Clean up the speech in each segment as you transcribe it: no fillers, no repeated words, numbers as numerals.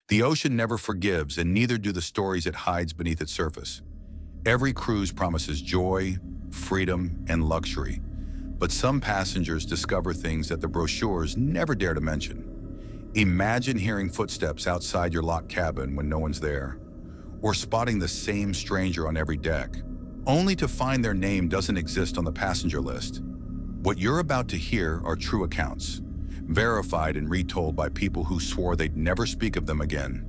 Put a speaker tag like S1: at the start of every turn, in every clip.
S1: The ocean never forgives, and neither do the stories it hides beneath its surface. Every cruise promises joy, freedom, and luxury, but some passengers discover things that the brochures never dare to mention. Imagine hearing footsteps outside your locked cabin when no one's there, or spotting the same stranger on every deck, only to find their name doesn't exist on the passenger list. What you're about to hear are true accounts, verified and retold by people who swore they'd never speak of them again.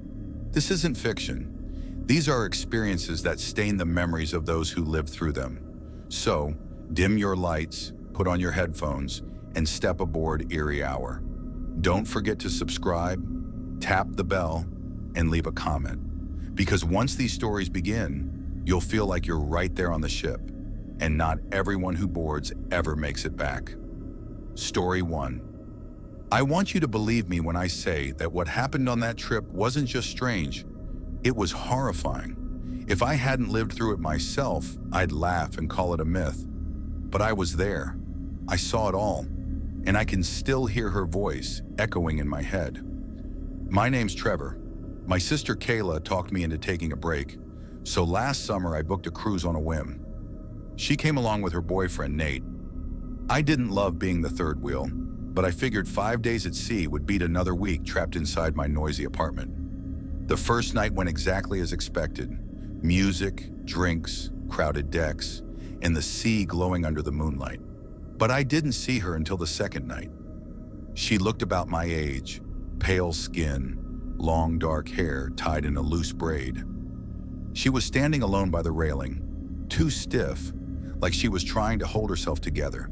S1: This isn't fiction. These are experiences that stain the memories of those who lived through them. So, dim your lights, put on your headphones, and step aboard Eerie Hour. Don't forget to subscribe, tap the bell, and leave a comment. Because once these stories begin, you'll feel like you're right there on the ship, and not everyone who boards ever makes it back. Story 1. I want you to believe me when I say that what happened on that trip wasn't just strange, it was horrifying. If I hadn't lived through it myself, I'd laugh and call it a myth. But I was there. I saw it all, and I can still hear her voice echoing in my head. My name's Trevor. My sister Kayla talked me into taking a break, so last summer I booked a cruise on a whim. She came along with her boyfriend, Nate. I didn't love being the third wheel, but I figured 5 days at sea would beat another week trapped inside my noisy apartment. The first night went exactly as expected. Music, drinks, crowded decks, and the sea glowing under the moonlight. But I didn't see her until the second night. She looked about my age, pale skin, long dark hair tied in a loose braid. She was standing alone by the railing, too stiff, like she was trying to hold herself together.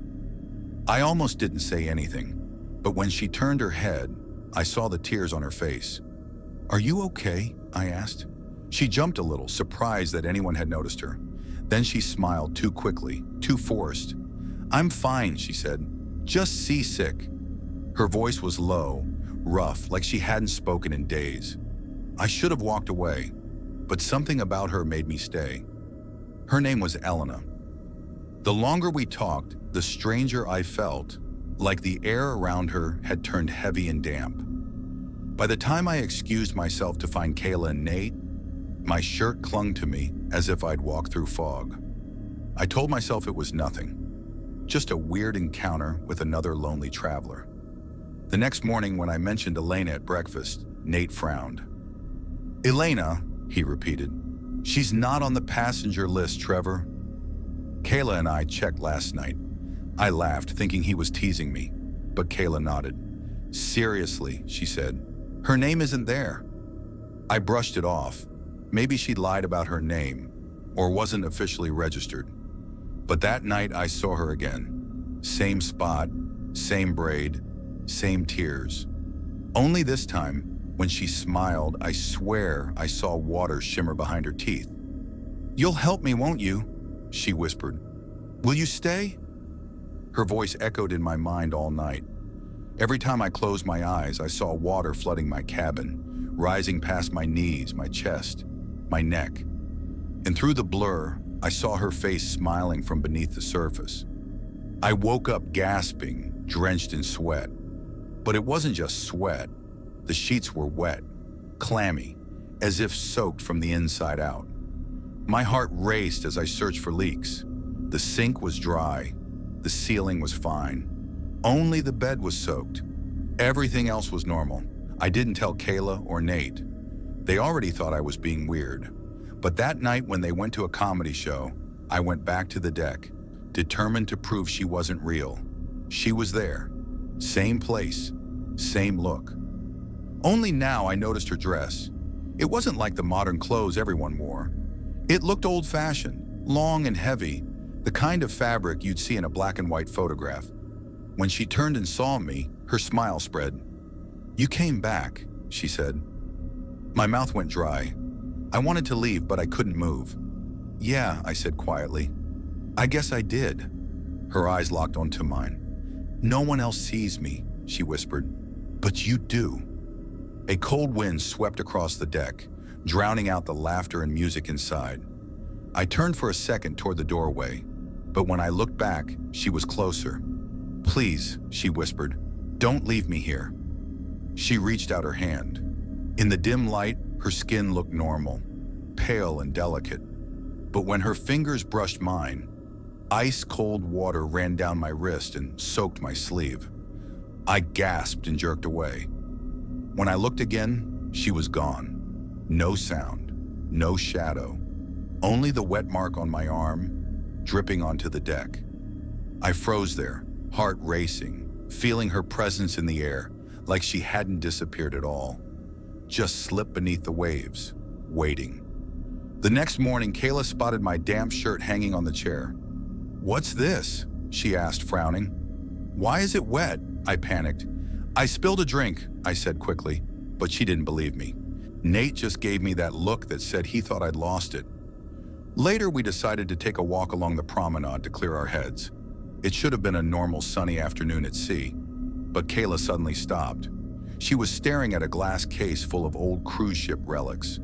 S1: I almost didn't say anything, but when she turned her head, I saw the tears on her face. "Are you okay?" I asked. She jumped a little, surprised that anyone had noticed her. Then she smiled too quickly, too forced. "I'm fine," she said. "Just seasick." Her voice was low, rough, like she hadn't spoken in days. I should have walked away, but something about her made me stay. Her name was Elena. The longer we talked, the stranger I felt, like the air around her had turned heavy and damp. By the time I excused myself to find Kayla and Nate, my shirt clung to me as if I'd walked through fog. I told myself it was nothing, just a weird encounter with another lonely traveler. The next morning when I mentioned Elena at breakfast, Nate frowned. "Elena," he repeated. "She's not on the passenger list, Trevor." Kayla and I checked last night. I laughed, thinking he was teasing me, but Kayla nodded. "Seriously," she said, "her name isn't there." I brushed it off. Maybe she lied about her name, or wasn't officially registered. But that night I saw her again. Same spot, same braid, same tears. Only this time, when she smiled, I swear I saw water shimmer behind her teeth. "You'll help me, won't you?" she whispered. "Will you stay?" Her voice echoed in my mind all night. Every time I closed my eyes, I saw water flooding my cabin, rising past my knees, my chest, my neck. And through the blur, I saw her face smiling from beneath the surface. I woke up gasping, drenched in sweat. But it wasn't just sweat. The sheets were wet, clammy, as if soaked from the inside out. My heart raced as I searched for leaks. The sink was dry. The ceiling was fine. Only the bed was soaked. Everything else was normal. I didn't tell Kayla or Nate. They already thought I was being weird. But that night when they went to a comedy show, I went back to the deck, determined to prove she wasn't real. She was there. Same place, same look. Only now I noticed her dress. It wasn't like the modern clothes everyone wore. It looked old-fashioned, long and heavy, the kind of fabric you'd see in a black and white photograph. When she turned and saw me, her smile spread. "You came back," she said. My mouth went dry. I wanted to leave, but I couldn't move. "Yeah," I said quietly. "I guess I did." Her eyes locked onto mine. "No one else sees me," she whispered. "But you do." A cold wind swept across the deck, drowning out the laughter and music inside. I turned for a second toward the doorway, but when I looked back, she was closer. "Please," she whispered, "don't leave me here." She reached out her hand. In the dim light, her skin looked normal, pale and delicate. But when her fingers brushed mine, ice-cold water ran down my wrist and soaked my sleeve. I gasped and jerked away. When I looked again, she was gone. No sound, no shadow, only the wet mark on my arm, dripping onto the deck. I froze there, heart racing, feeling her presence in the air, like she hadn't disappeared at all. Just slipped beneath the waves, waiting. The next morning, Kayla spotted my damp shirt hanging on the chair. "What's this?" she asked, frowning. "Why is it wet?" I panicked. "I spilled a drink," I said quickly, but she didn't believe me. Nate just gave me that look that said he thought I'd lost it. Later, we decided to take a walk along the promenade to clear our heads. It should have been a normal sunny afternoon at sea, but Kayla suddenly stopped. She was staring at a glass case full of old cruise ship relics.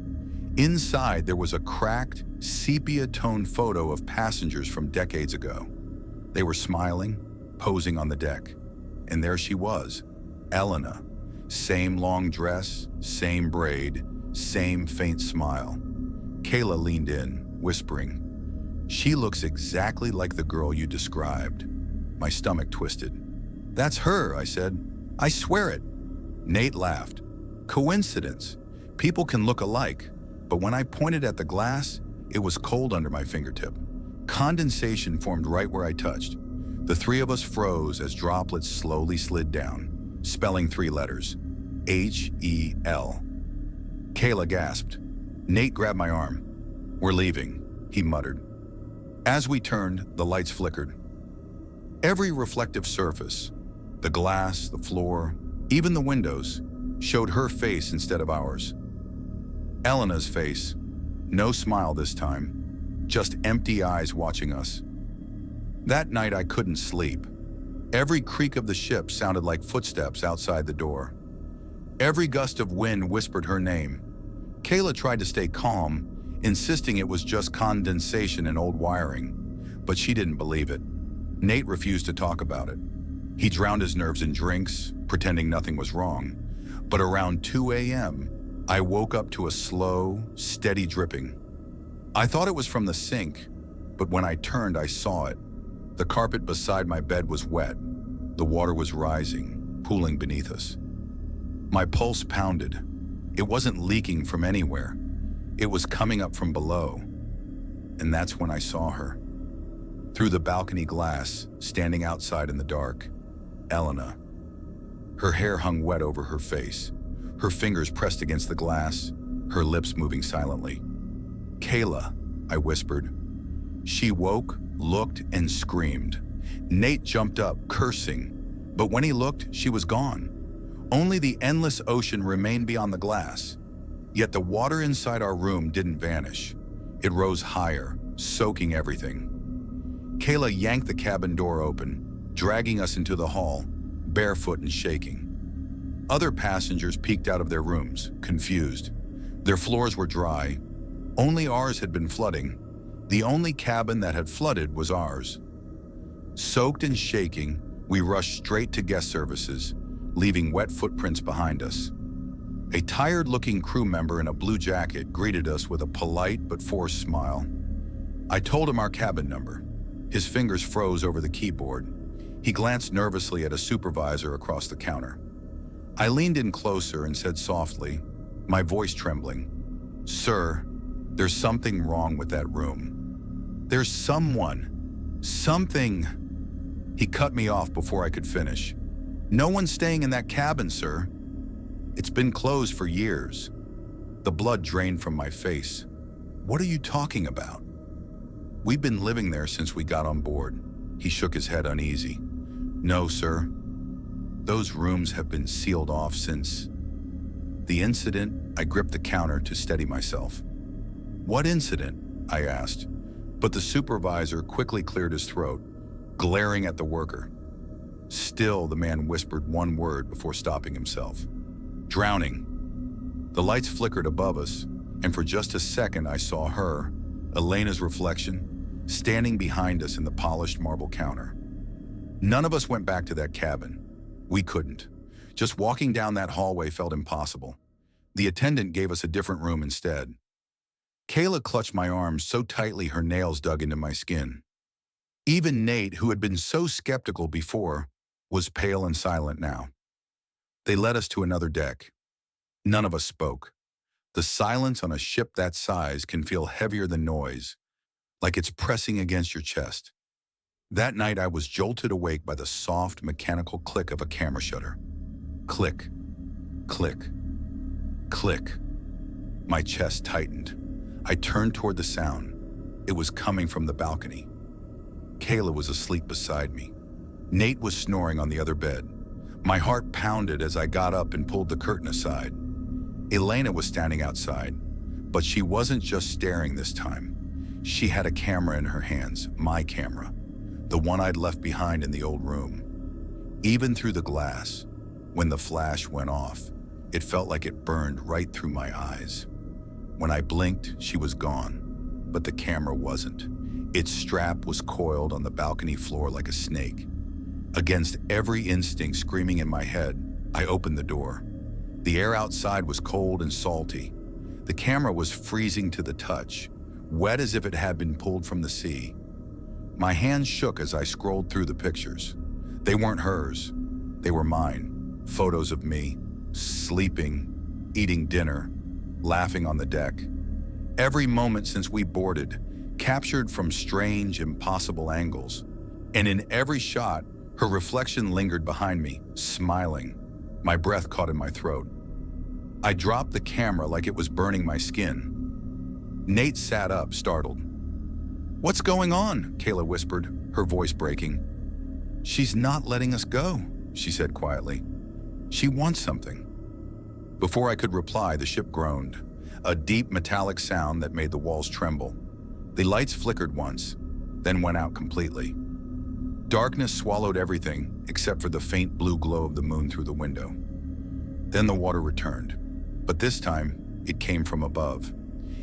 S1: Inside, there was a cracked, sepia-toned photo of passengers from decades ago. They were smiling, posing on the deck. And there she was, Elena. Same long dress, same braid, same faint smile. Kayla leaned in, whispering, "She looks exactly like the girl you described." My stomach twisted. "That's her," I said. "I swear it." Nate laughed. "Coincidence. People can look alike. But when I pointed at the glass, it was cold under my fingertip. Condensation formed right where I touched. The three of us froze as droplets slowly slid down, spelling three letters, H-E-L. Kayla gasped. Nate grabbed my arm. "We're leaving," he muttered. As we turned, the lights flickered. Every reflective surface, the glass, the floor, even the windows, showed her face instead of ours. Elena's face, no smile this time, just empty eyes watching us. That night I couldn't sleep. Every creak of the ship sounded like footsteps outside the door. Every gust of wind whispered her name. Kayla tried to stay calm, insisting it was just condensation and old wiring, but she didn't believe it. Nate refused to talk about it. He drowned his nerves in drinks, pretending nothing was wrong. But around 2 a.m., I woke up to a slow, steady dripping. I thought it was from the sink, but when I turned, I saw it. The carpet beside my bed was wet. The water was rising, pooling beneath us. My pulse pounded. It wasn't leaking from anywhere. It was coming up from below. And that's when I saw her. Through the balcony glass, standing outside in the dark, Elena. Her hair hung wet over her face. Her fingers pressed against the glass, her lips moving silently. "Kayla," I whispered. She woke, looked, and screamed. Nate jumped up, cursing, but when he looked, she was gone. Only the endless ocean remained beyond the glass. Yet the water inside our room didn't vanish. It rose higher, soaking everything. Kayla yanked the cabin door open, dragging us into the hall, barefoot and shaking. Other passengers peeked out of their rooms, confused. Their floors were dry. Only ours had been flooding. The only cabin that had flooded was ours. Soaked and shaking, we rushed straight to guest services, leaving wet footprints behind us. A tired-looking crew member in a blue jacket greeted us with a polite but forced smile. I told him our cabin number. His fingers froze over the keyboard. He glanced nervously at a supervisor across the counter. I leaned in closer and said softly, my voice trembling, "Sir, there's something wrong with that room. There's something." He cut me off before I could finish. "No one's staying in that cabin, sir. It's been closed for years." The blood drained from my face. "What are you talking about?" "We've been living there since we got on board." He shook his head uneasy. "No, sir. Those rooms have been sealed off since the incident." I gripped the counter to steady myself. "What incident?" I asked, but the supervisor quickly cleared his throat, glaring at the worker. Still, the man whispered one word before stopping himself. "Drowning." The lights flickered above us, and for just a second I saw her, Elena's reflection, standing behind us in the polished marble counter. None of us went back to that cabin. We couldn't. Just walking down that hallway felt impossible. The attendant gave us a different room instead. Kayla clutched my arm so tightly her nails dug into my skin. Even Nate, who had been so skeptical before, was pale and silent now. They led us to another deck. None of us spoke. The silence on a ship that size can feel heavier than noise, like it's pressing against your chest. That night I was jolted awake by the soft, mechanical click of a camera shutter. Click, click, click. My chest tightened. I turned toward the sound. It was coming from the balcony. Kayla was asleep beside me. Nate was snoring on the other bed. My heart pounded as I got up and pulled the curtain aside. Elena was standing outside, but she wasn't just staring this time. She had a camera in her hands, my camera, the one I'd left behind in the old room. Even through the glass, when the flash went off, it felt like it burned right through my eyes. When I blinked, she was gone, but the camera wasn't. Its strap was coiled on the balcony floor like a snake. Against every instinct screaming in my head, I opened the door. The air outside was cold and salty. The camera was freezing to the touch, wet as if it had been pulled from the sea. My hands shook as I scrolled through the pictures. They weren't hers. They were mine. Photos of me, sleeping, eating dinner, laughing on the deck. Every moment since we boarded, captured from strange, impossible angles. And in every shot, her reflection lingered behind me, smiling. My breath caught in my throat. I dropped the camera like it was burning my skin. Nate sat up, startled. "What's going on?" Kayla whispered, her voice breaking. "She's not letting us go," she said quietly. "She wants something." Before I could reply, the ship groaned, a deep metallic sound that made the walls tremble. The lights flickered once, then went out completely. Darkness swallowed everything except for the faint blue glow of the moon through the window. Then the water returned, but this time it came from above.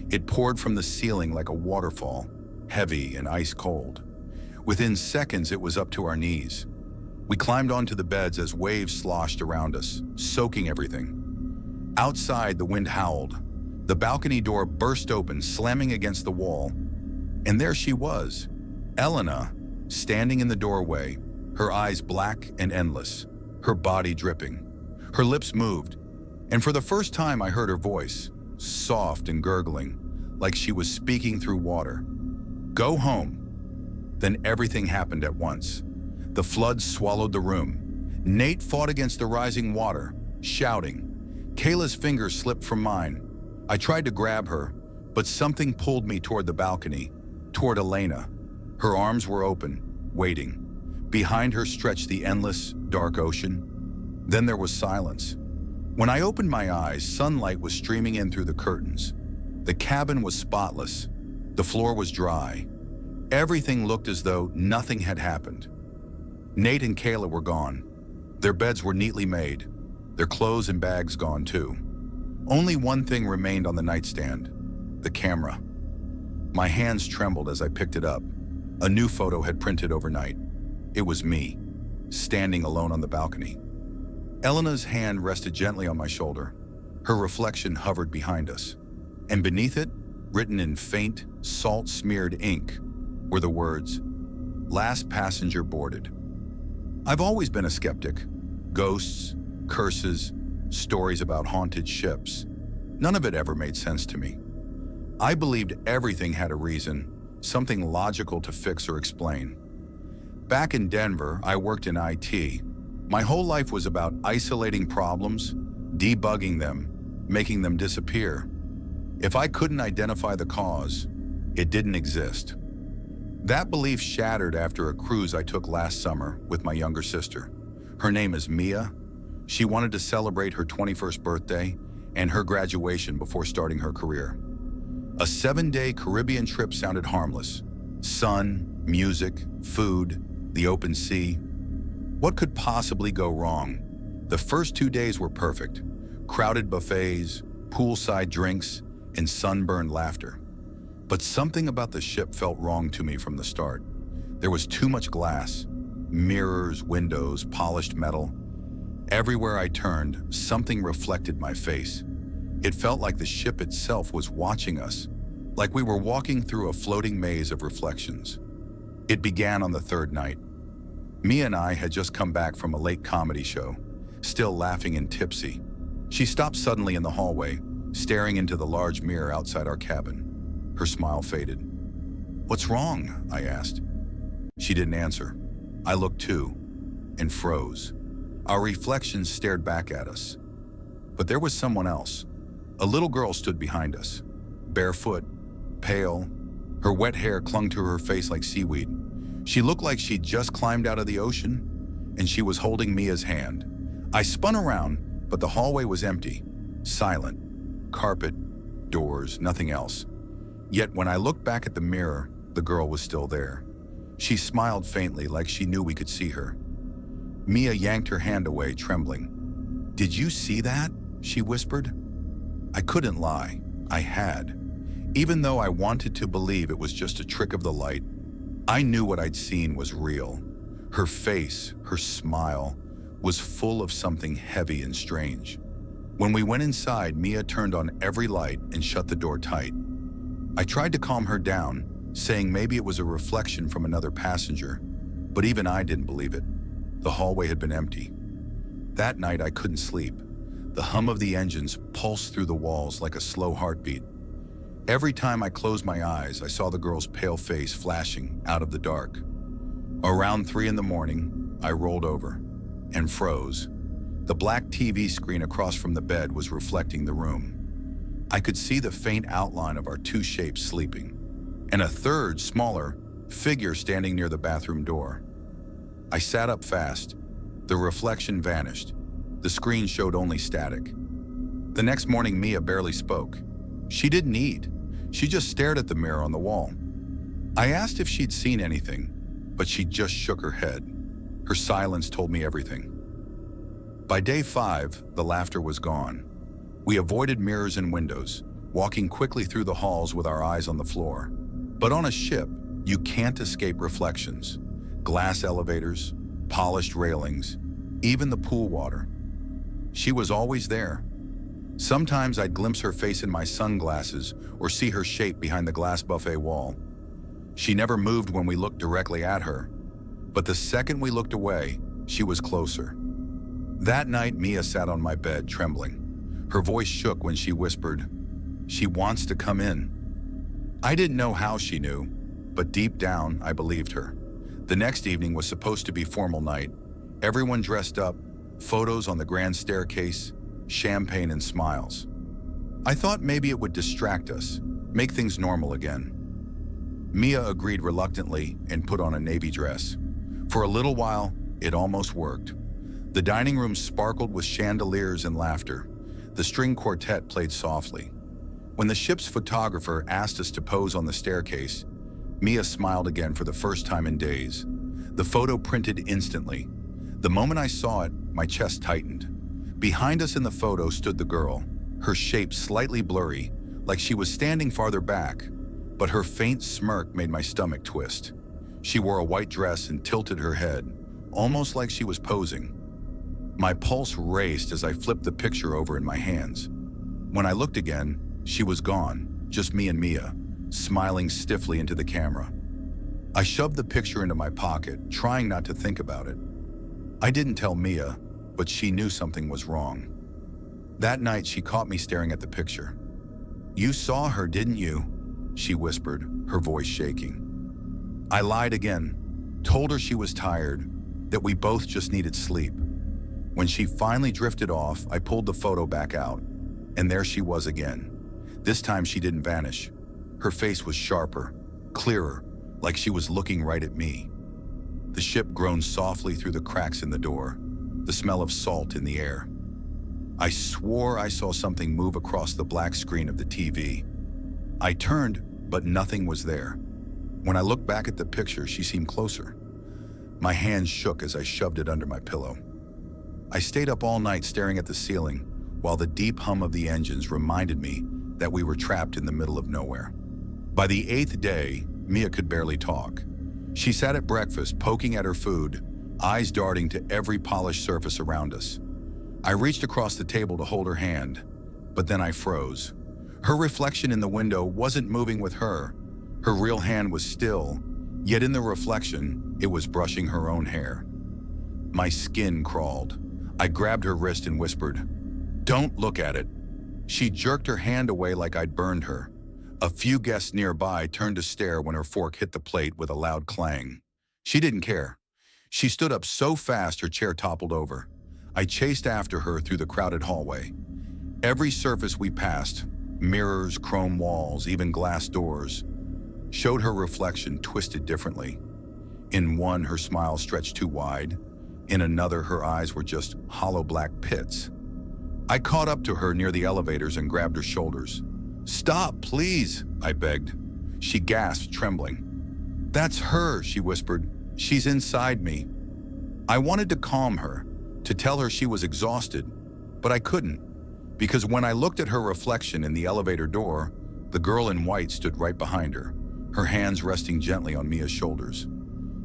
S1: It poured from the ceiling like a waterfall, heavy and ice cold. Within seconds, it was up to our knees. We climbed onto the beds as waves sloshed around us, soaking everything. Outside, the wind howled. The balcony door burst open, slamming against the wall. And there she was, Elena, standing in the doorway, her eyes black and endless, her body dripping. Her lips moved, and for the first time I heard her voice, soft and gurgling, like she was speaking through water. "Go home." Then everything happened at once. The flood swallowed the room. Nate fought against the rising water, shouting. Kayla's fingers slipped from mine. I tried to grab her, but something pulled me toward the balcony, toward Elena. Her arms were open, waiting. Behind her stretched the endless, dark ocean. Then there was silence. When I opened my eyes, sunlight was streaming in through the curtains. The cabin was spotless. The floor was dry. Everything looked as though nothing had happened. Nate and Kayla were gone. Their beds were neatly made. Their clothes and bags gone too. Only one thing remained on the nightstand, the camera. My hands trembled as I picked it up. A new photo had printed overnight. It was me, standing alone on the balcony. Elena's hand rested gently on my shoulder. Her reflection hovered behind us. And beneath it, written in faint, salt-smeared ink, were the words, "Last passenger boarded." I've always been a skeptic. Ghosts, curses, stories about haunted ships. None of it ever made sense to me. I believed everything had a reason, something logical to fix or explain. Back in Denver, I worked in IT. My whole life was about isolating problems, debugging them, making them disappear. If I couldn't identify the cause, it didn't exist. That belief shattered after a cruise I took last summer with my younger sister. Her name is Mia. She wanted to celebrate her 21st birthday and her graduation before starting her career. A 7-day Caribbean trip sounded harmless. Sun, music, food, the open sea. What could possibly go wrong? The first 2 days were perfect. Crowded buffets, poolside drinks, and sunburned laughter. But something about the ship felt wrong to me from the start. There was too much glass, mirrors, windows, polished metal. Everywhere I turned, something reflected my face. It felt like the ship itself was watching us, like we were walking through a floating maze of reflections. It began on the third night. Mia and I had just come back from a late comedy show, still laughing and tipsy. She stopped suddenly in the hallway, staring into the large mirror outside our cabin. Her smile faded. "What's wrong?" I asked. She didn't answer. I looked too, and froze. Our reflections stared back at us. But there was someone else. A little girl stood behind us, barefoot, pale. Her wet hair clung to her face like seaweed. She looked like she'd just climbed out of the ocean, and she was holding Mia's hand. I spun around, but the hallway was empty, silent. Carpet, doors, nothing else. Yet when I looked back at the mirror, the girl was still there. She smiled faintly, like she knew we could see her. Mia yanked her hand away, trembling. "Did you see that?" she whispered. I couldn't lie. I had. Even though I wanted to believe it was just a trick of the light, I knew what I'd seen was real. Her face, her smile, was full of something heavy and strange. When we went inside, Mia turned on every light and shut the door tight. I tried to calm her down, saying maybe it was a reflection from another passenger, but even I didn't believe it. The hallway had been empty. That night I couldn't sleep. The hum of the engines pulsed through the walls like a slow heartbeat. Every time I closed my eyes, I saw the girl's pale face flashing out of the dark. Around 3 in the morning, I rolled over and froze. The black TV screen across from the bed was reflecting the room. I could see the faint outline of our two shapes sleeping, and a third, smaller, figure standing near the bathroom door. I sat up fast. The reflection vanished. The screen showed only static. The next morning, Mia barely spoke. She didn't eat. She just stared at the mirror on the wall. I asked if she'd seen anything, but she just shook her head. Her silence told me everything. By day 5, the laughter was gone. We avoided mirrors and windows, walking quickly through the halls with our eyes on the floor. But on a ship, you can't escape reflections. Glass elevators, polished railings, even the pool water. She was always there. Sometimes I'd glimpse her face in my sunglasses or see her shape behind the glass buffet wall. She never moved when we looked directly at her, but the second we looked away, she was closer. That night, Mia sat on my bed, trembling. Her voice shook when she whispered, "She wants to come in." I didn't know how she knew, but deep down, I believed her. The next evening was supposed to be formal night. Everyone dressed up, photos on the grand staircase, champagne and smiles. I thought maybe it would distract us, make things normal again. Mia agreed reluctantly and put on a navy dress. For a little while, it almost worked. The dining room sparkled with chandeliers and laughter. The string quartet played softly. When the ship's photographer asked us to pose on the staircase, Mia smiled again for the first time in days. The photo printed instantly. The moment I saw it, my chest tightened. Behind us in the photo stood the girl, her shape slightly blurry, like she was standing farther back, but her faint smirk made my stomach twist. She wore a white dress and tilted her head, almost like she was posing. My pulse raced as I flipped the picture over in my hands. When I looked again, she was gone, just me and Mia, smiling stiffly into the camera. I shoved the picture into my pocket, trying not to think about it. I didn't tell Mia, but she knew something was wrong. That night, she caught me staring at the picture. "You saw her, didn't you?" she whispered, her voice shaking. I lied again, told her she was tired, that we both just needed sleep. When she finally drifted off, I pulled the photo back out, and there she was again. This time she didn't vanish. Her face was sharper, clearer, like she was looking right at me. The ship groaned softly through the cracks in the door, the smell of salt in the air. I swore I saw something move across the black screen of the TV. I turned, but nothing was there. When I looked back at the picture, she seemed closer. My hands shook as I shoved it under my pillow. I stayed up all night staring at the ceiling, while the deep hum of the engines reminded me that we were trapped in the middle of nowhere. By the 8th day, Mia could barely talk. She sat at breakfast, poking at her food, eyes darting to every polished surface around us. I reached across the table to hold her hand. But then I froze. Her reflection in the window wasn't moving with her. Her real hand was still, yet in the reflection, it was brushing her own hair. My skin crawled. I grabbed her wrist and whispered, "Don't look at it." She jerked her hand away like I'd burned her. A few guests nearby turned to stare when her fork hit the plate with a loud clang. She didn't care. She stood up so fast her chair toppled over. I chased after her through the crowded hallway. Every surface we passed, mirrors, chrome walls, even glass doors, showed her reflection twisted differently. In one, her smile stretched too wide. In another, her eyes were just hollow black pits. I caught up to her near the elevators and grabbed her shoulders. "Stop, please," I begged. She gasped, trembling. "That's her," she whispered. "She's inside me." I wanted to calm her, to tell her she was exhausted, but I couldn't, because when I looked at her reflection in the elevator door, the girl in white stood right behind her, her hands resting gently on Mia's shoulders.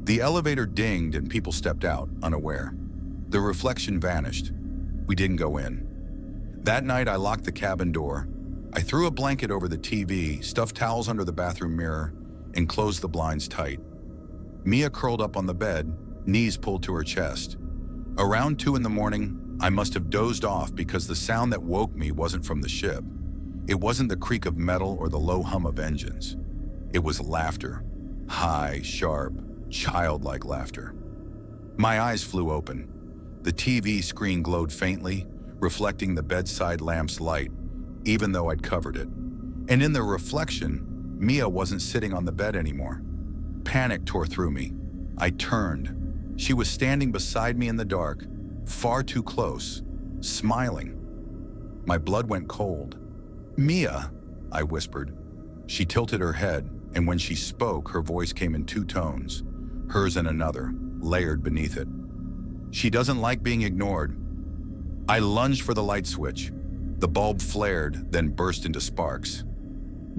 S1: The elevator dinged and people stepped out, unaware. The reflection vanished. We didn't go in. That night, I locked the cabin door. I threw a blanket over the TV, stuffed towels under the bathroom mirror, and closed the blinds tight. Mia curled up on the bed, knees pulled to her chest. Around 2 in the morning, I must have dozed off because the sound that woke me wasn't from the ship. It wasn't the creak of metal or the low hum of engines. It was laughter. High, sharp, childlike laughter. My eyes flew open. The TV screen glowed faintly, reflecting the bedside lamp's light, even though I'd covered it. And in the reflection, Mia wasn't sitting on the bed anymore. Panic tore through me. I turned. She was standing beside me in the dark, far too close, smiling. My blood went cold. "Mia," I whispered. She tilted her head, and when she spoke, her voice came in 2 tones, hers and another, layered beneath it. "She doesn't like being ignored." I lunged for the light switch. The bulb flared, then burst into sparks.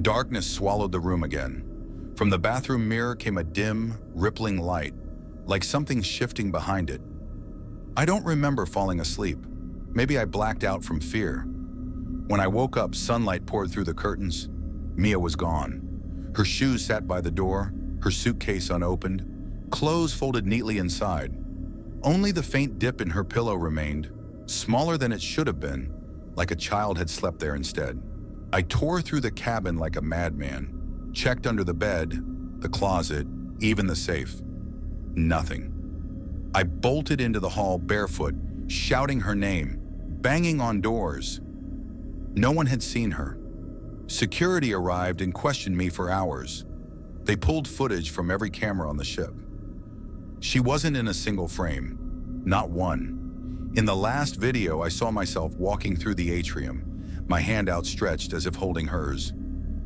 S1: Darkness swallowed the room again. From the bathroom mirror came a dim, rippling light, like something shifting behind it. I don't remember falling asleep. Maybe I blacked out from fear. When I woke up, sunlight poured through the curtains. Mia was gone. Her shoes sat by the door, her suitcase unopened, clothes folded neatly inside. Only the faint dip in her pillow remained, smaller than it should have been, like a child had slept there instead. I tore through the cabin like a madman, checked under the bed, the closet, even the safe. Nothing. I bolted into the hall barefoot, shouting her name, banging on doors. No one had seen her. Security arrived and questioned me for hours. They pulled footage from every camera on the ship. She wasn't in a single frame, not one. In the last video, I saw myself walking through the atrium, my hand outstretched as if holding hers.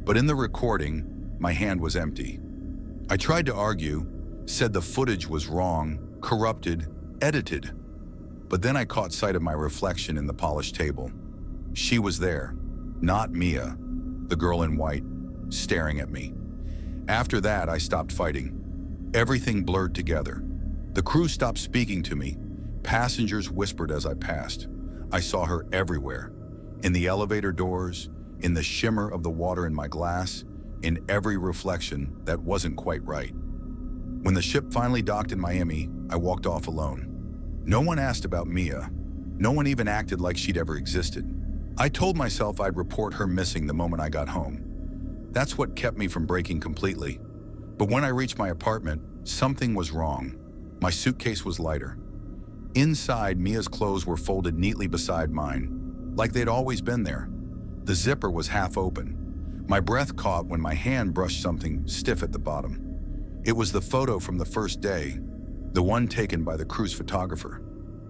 S1: But in the recording, my hand was empty. I tried to argue, said the footage was wrong, corrupted, edited. But then I caught sight of my reflection in the polished table. She was there, not Mia, the girl in white, staring at me. After that, I stopped fighting. Everything blurred together. The crew stopped speaking to me. Passengers whispered as I passed. I saw her everywhere. In the elevator doors, in the shimmer of the water in my glass, in every reflection that wasn't quite right. When the ship finally docked in Miami, I walked off alone. No one asked about Mia. No one even acted like she'd ever existed. I told myself I'd report her missing the moment I got home. That's what kept me from breaking completely. But when I reached my apartment, something was wrong. My suitcase was lighter. Inside, Mia's clothes were folded neatly beside mine, like they'd always been there. The zipper was half open. My breath caught when my hand brushed something stiff at the bottom. It was the photo from the first day, the one taken by the cruise photographer.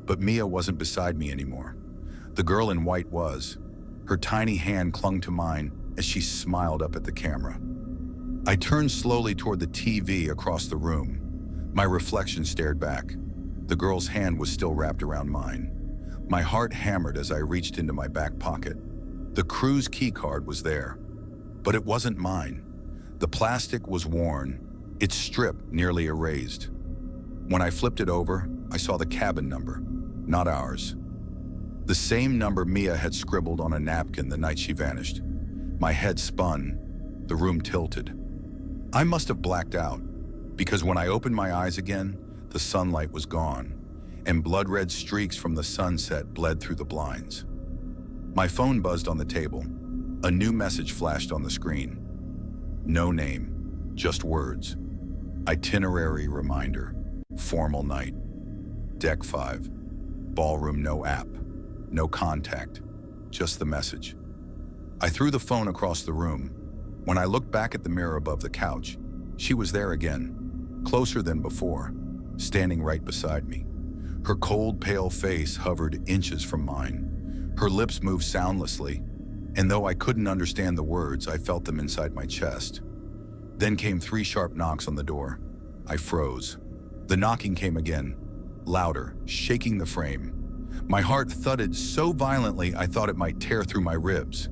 S1: But Mia wasn't beside me anymore. The girl in white was. Her tiny hand clung to mine as she smiled up at the camera. I turned slowly toward the TV across the room. My reflection stared back. The girl's hand was still wrapped around mine. My heart hammered as I reached into my back pocket. The cruise key card was there, but it wasn't mine. The plastic was worn, its strip nearly erased. When I flipped it over, I saw the cabin number, not ours. The same number Mia had scribbled on a napkin the night she vanished. My head spun. The room tilted. I must have blacked out, because when I opened my eyes again, the sunlight was gone, and blood-red streaks from the sunset bled through the blinds. My phone buzzed on the table. A new message flashed on the screen. No name, just words. Itinerary reminder. Formal night. Deck 5. Ballroom, no app. No contact. Just the message. I threw the phone across the room. When I looked back at the mirror above the couch, she was there again, closer than before, standing right beside me. Her cold, pale face hovered inches from mine. Her lips moved soundlessly, and though I couldn't understand the words, I felt them inside my chest. Then came 3 sharp knocks on the door. I froze. The knocking came again, louder, shaking the frame. My heart thudded so violently I thought it might tear through my ribs.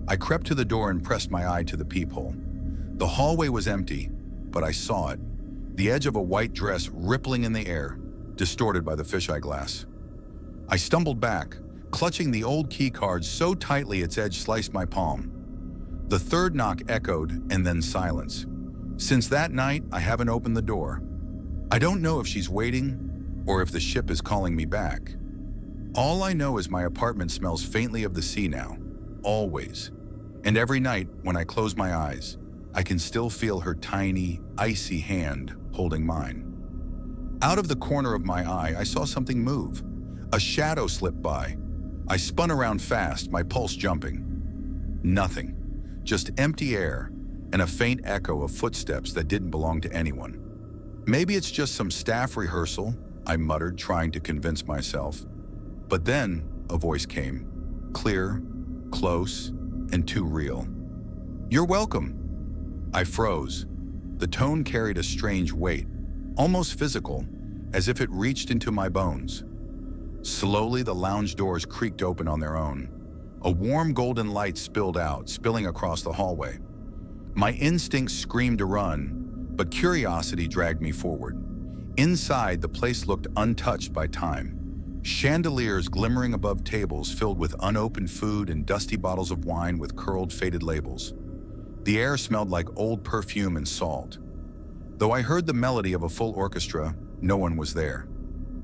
S1: I crept to the door and pressed my eye to the peephole. The hallway was empty, but I saw it. The edge of a white dress rippling in the air, distorted by the fisheye glass. I stumbled back, clutching the old key card so tightly its edge sliced my palm. The 3rd knock echoed, and then silence. Since that night, I haven't opened the door. I don't know if she's waiting, or if the ship is calling me back. All I know is my apartment smells faintly of the sea now, always. And every night, when I close my eyes, I can still feel her tiny, icy hand holding mine. Out of the corner of my eye, I saw something move. A shadow slipped by. I spun around fast, my pulse jumping. Nothing. Just empty air and a faint echo of footsteps that didn't belong to anyone. Maybe it's just some staff rehearsal, I muttered, trying to convince myself. But then a voice came, clear, close, and too real. "You're welcome." I froze. The tone carried a strange weight, almost physical, as if it reached into my bones. Slowly, the lounge doors creaked open on their own. A warm golden light spilled out, spilling across the hallway. My instincts screamed to run, but curiosity dragged me forward. Inside, the place looked untouched by time. Chandeliers glimmering above tables filled with unopened food and dusty bottles of wine with curled, faded labels. The air smelled like old perfume and salt. Though I heard the melody of a full orchestra, no one was there.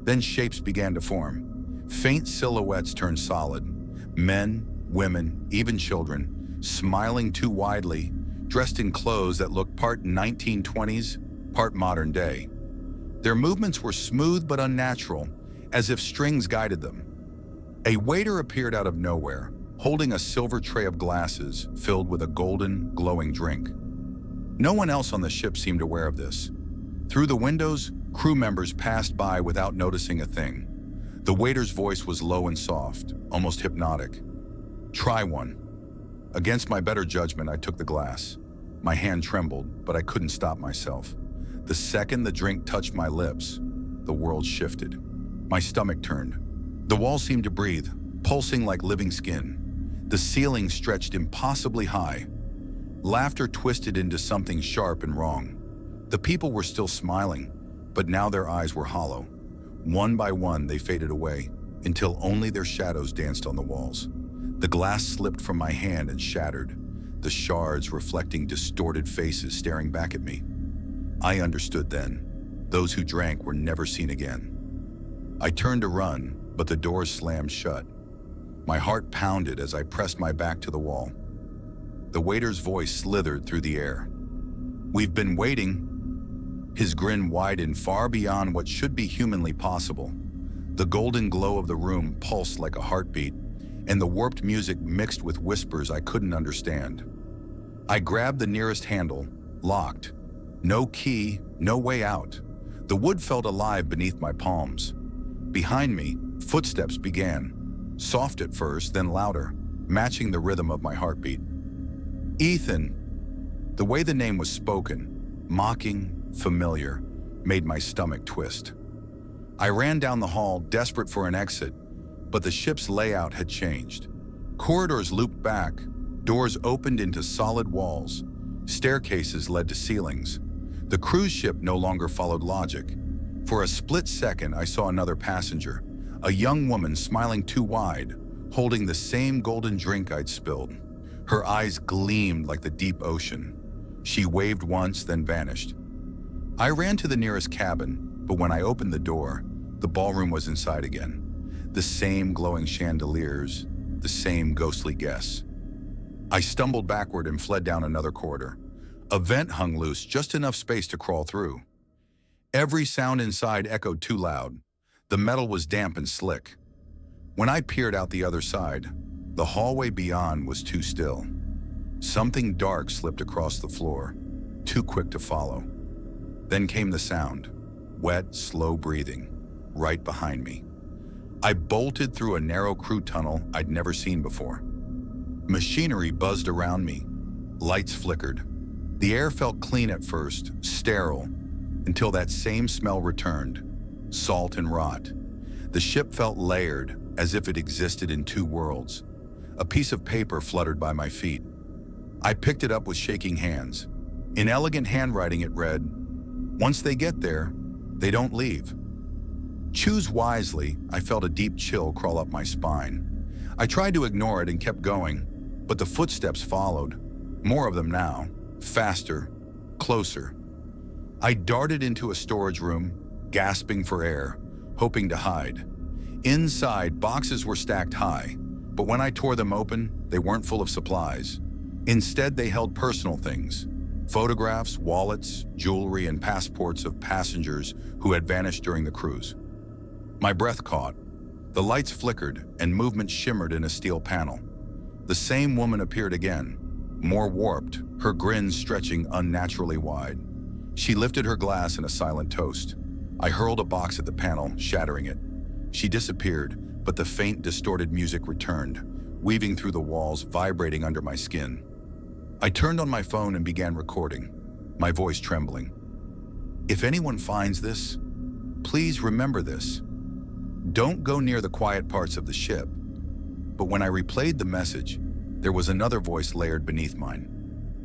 S1: Then shapes began to form. Faint silhouettes turned solid. Men, women, even children, smiling too widely, dressed in clothes that looked part 1920s, part modern day. Their movements were smooth but unnatural, as if strings guided them. A waiter appeared out of nowhere, holding a silver tray of glasses filled with a golden, glowing drink. No one else on the ship seemed aware of this. Through the windows, crew members passed by without noticing a thing. The waiter's voice was low and soft, almost hypnotic. "Try one." Against my better judgment, I took the glass. My hand trembled, but I couldn't stop myself. The second the drink touched my lips, the world shifted. My stomach turned. The walls seemed to breathe, pulsing like living skin. The ceiling stretched impossibly high. Laughter twisted into something sharp and wrong. The people were still smiling, but now their eyes were hollow. One by one, they faded away, until only their shadows danced on the walls. The glass slipped from my hand and shattered, the shards reflecting distorted faces staring back at me. I understood then. Those who drank were never seen again. I turned to run, but the doors slammed shut. My heart pounded as I pressed my back to the wall. The waiter's voice slithered through the air. "We've been waiting." His grin widened far beyond what should be humanly possible. The golden glow of the room pulsed like a heartbeat, and the warped music mixed with whispers I couldn't understand. I grabbed the nearest handle, locked. No key, no way out. The wood felt alive beneath my palms. Behind me, footsteps began, soft at first, then louder, matching the rhythm of my heartbeat. "Ethan." The way the name was spoken, mocking, familiar, made my stomach twist. I ran down the hall, desperate for an exit, but the ship's layout had changed. Corridors looped back, doors opened into solid walls, staircases led to ceilings. The cruise ship no longer followed logic. For a split second, I saw another passenger, A young woman smiling too wide, holding the same golden drink I'd spilled. Her eyes gleamed like the deep ocean. She waved once, then vanished. I ran to the nearest cabin, but when I opened the door, the ballroom was inside again. The same glowing chandeliers, the same ghostly guests. I stumbled backward and fled down another corridor. A vent hung loose, just enough space to crawl through. Every sound inside echoed too loud. The metal was damp and slick. When I peered out the other side, the hallway beyond was too still. Something dark slipped across the floor, too quick to follow. Then came the sound, wet, slow breathing, right behind me. I bolted through a narrow crew tunnel I'd never seen before. Machinery buzzed around me. Lights flickered. The air felt clean at first, sterile, until that same smell returned, salt and rot. The ship felt layered, as if it existed in two worlds. A piece of paper fluttered by my feet. I picked it up with shaking hands. In elegant handwriting it read, "Once they get there, they don't leave." Choose wisely. I felt a deep chill crawl up my spine. I tried to ignore it and kept going, but the footsteps followed. More of them now, faster, closer. I darted into a storage room, gasping for air, hoping to hide. Inside, boxes were stacked high, but when I tore them open, they weren't full of supplies. Instead, they held personal things. Photographs, wallets, jewelry, and passports of passengers who had vanished during the cruise. My breath caught. The lights flickered and movement shimmered in a steel panel. The same woman appeared again, more warped, her grin stretching unnaturally wide. She lifted her glass in a silent toast. I hurled a box at the panel, shattering it. She disappeared, but the faint, distorted music returned, weaving through the walls, vibrating under my skin. I turned on my phone and began recording, my voice trembling. If anyone finds this, please remember this. Don't go near the quiet parts of the ship. But when I replayed the message, there was another voice layered beneath mine,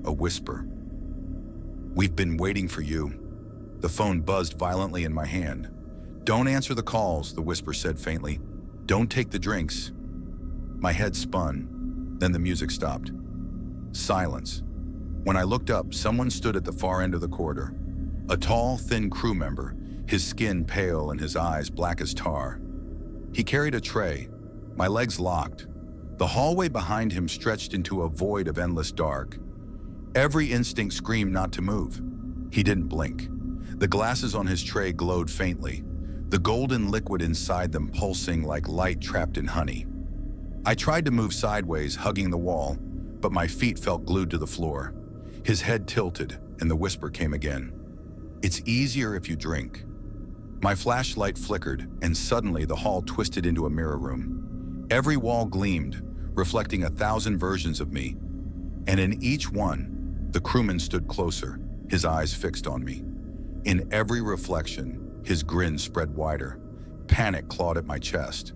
S1: a whisper. "We've been waiting for you." The phone buzzed violently in my hand. "Don't answer the calls," the whisper said faintly. "Don't take the drinks." My head spun, then the music stopped. Silence. When I looked up, someone stood at the far end of the corridor. A tall, thin crew member, his skin pale and his eyes black as tar. He carried a tray. My legs locked. The hallway behind him stretched into a void of endless dark. Every instinct screamed not to move. He didn't blink. The glasses on his tray glowed faintly, the golden liquid inside them pulsing like light trapped in honey. I tried to move sideways, hugging the wall, but my feet felt glued to the floor. His head tilted, and the whisper came again. "It's easier if you drink." My flashlight flickered, and suddenly the hall twisted into a mirror room. Every wall gleamed, reflecting 1,000 versions of me. And in each one, the crewman stood closer, his eyes fixed on me. In every reflection, his grin spread wider. Panic clawed at my chest.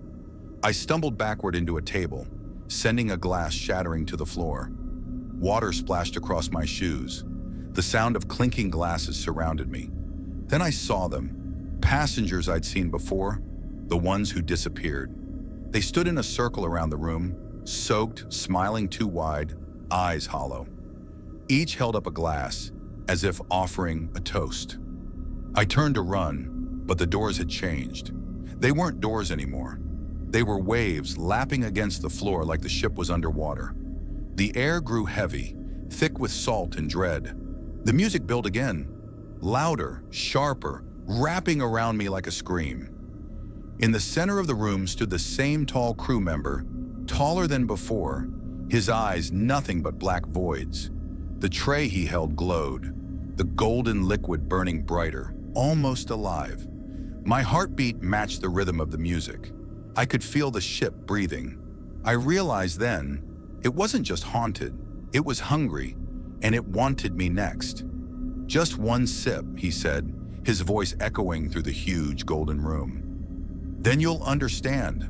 S1: I stumbled backward into a table, sending a glass shattering to the floor. Water splashed across my shoes. The sound of clinking glasses surrounded me. Then I saw them, passengers I'd seen before, the ones who disappeared. They stood in a circle around the room, soaked, smiling too wide, eyes hollow. Each held up a glass, as if offering a toast. I turned to run, but the doors had changed. They weren't doors anymore. They were waves lapping against the floor like the ship was underwater. The air grew heavy, thick with salt and dread. The music built again, louder, sharper, wrapping around me like a scream. In the center of the room stood the same tall crew member, taller than before, his eyes nothing but black voids. The tray he held glowed, the golden liquid burning brighter, almost alive. My heartbeat matched the rhythm of the music. I could feel the ship breathing. I realized then, it wasn't just haunted, it was hungry, and it wanted me next. "Just one sip," he said, his voice echoing through the huge golden room. "Then you'll understand."